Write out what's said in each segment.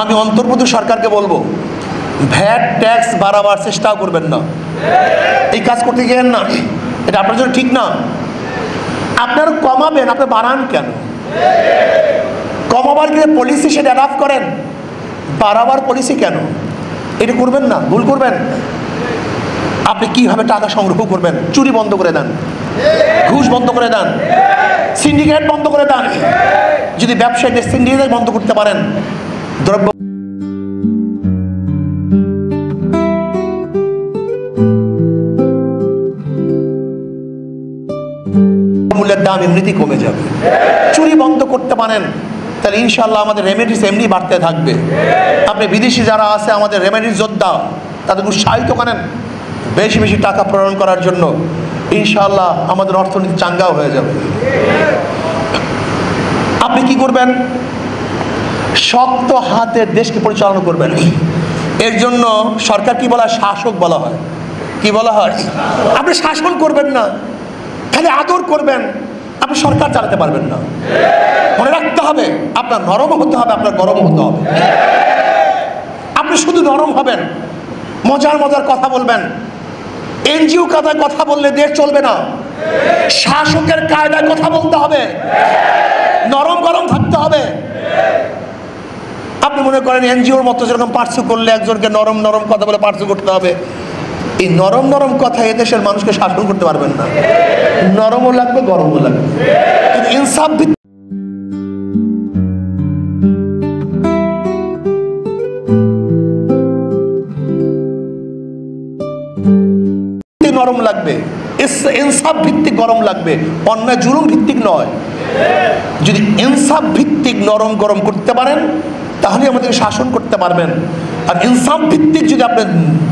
আমি অন্তর্বর্তী সরকারকে বলবো, ভ্যাট ট্যাক্স বাড়াবার চেষ্টাও করবেন না, এই কাজ করতে গেলেন না, এটা আপনার জন্য ঠিক না। আপনারা কমাবেন, আপনি বাড়ান কেন? কমাবার গিয়ে পলিসি সেটা অ্যাডাপ্ট করেন, বাড়াবার পলিসি কেন? এটা করবেন না, ভুল করবেন। আপনি কিভাবে টাকা সংগ্রহ করবেন? চুরি বন্ধ করে দেন, ঘুষ বন্ধ করে দেন, সিন্ডিকেট বন্ধ করে দেন। যদি ব্যবসায়ীদের সিন্ডিকেট বন্ধ করতে পারেন, দ্রব্য মূল্যের দাম এমনিতেই কমে যাবে। চুরি বন্ধ করতে পারেন, তাহলে ইনশাল্লাহ আমাদের রেমিডিস এমনি বাড়তে থাকবে। আপনি বিদেশি যারা আছে আমাদের রেমিডিস যোদ্ধা, তাদের উৎসাহিত করেন বেশি বেশি টাকা প্রেরণ করার জন্য। ইনশাল্লাহ আমাদের অর্থনীতি চাঙ্গাও হয়ে যাবে। আপনি কি করবেন? শক্ত হাতে দেশকে পরিচালনা করবেন। এর জন্য সরকার কি বলা হয়? শাসক বলা হয়। কি বলা হয়? আপনি শাসন করবেন না, খালি আদর করবেন, আপনি সরকার চালাতে পারবেন না। মনে রাখতে হবে, আপনার নরম হতে হবে, আপনার গরম হতে হবে। আপনি শুধু নরম হবেন, মজার মজার কথা বলবেন, এনজিও কায়দায় কথা বললে দেশ চলবে না। শাসকের কায়দায় কথা বলতে হবে, নরম গরম থাকতে হবে। আপনি মনে করেন এনজিওর মতো যেরকম পার্সু করলে একজনকে নরম নরম কথা বলে পার্সু করতে হবে, এই নরম নরম কথা এদেশের মানুষকে শাসন করতে পারবেন না। নরমও লাগবে, গরমও লাগবে, কিন্তু ইনসাফ ভিত্তিক নরম লাগবে, ইনসাফ ভিত্তিক গরম লাগবে, অন্যায় জুলুম ভিত্তিক নয়। যদি ইনসাফ ভিত্তিক নরম গরম করতে পারেন, তাহলে আমাদেরকে শাসন করতে পারবেন। আর ইনসাফ ভিত্তিক যদি আপনি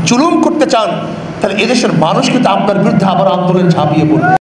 জুলুম করতে চান, তাহলে এদেশের মানুষ কিন্তু আপনার বিরুদ্ধে আবার আন্দোলন ঝাঁপিয়ে পড়বে।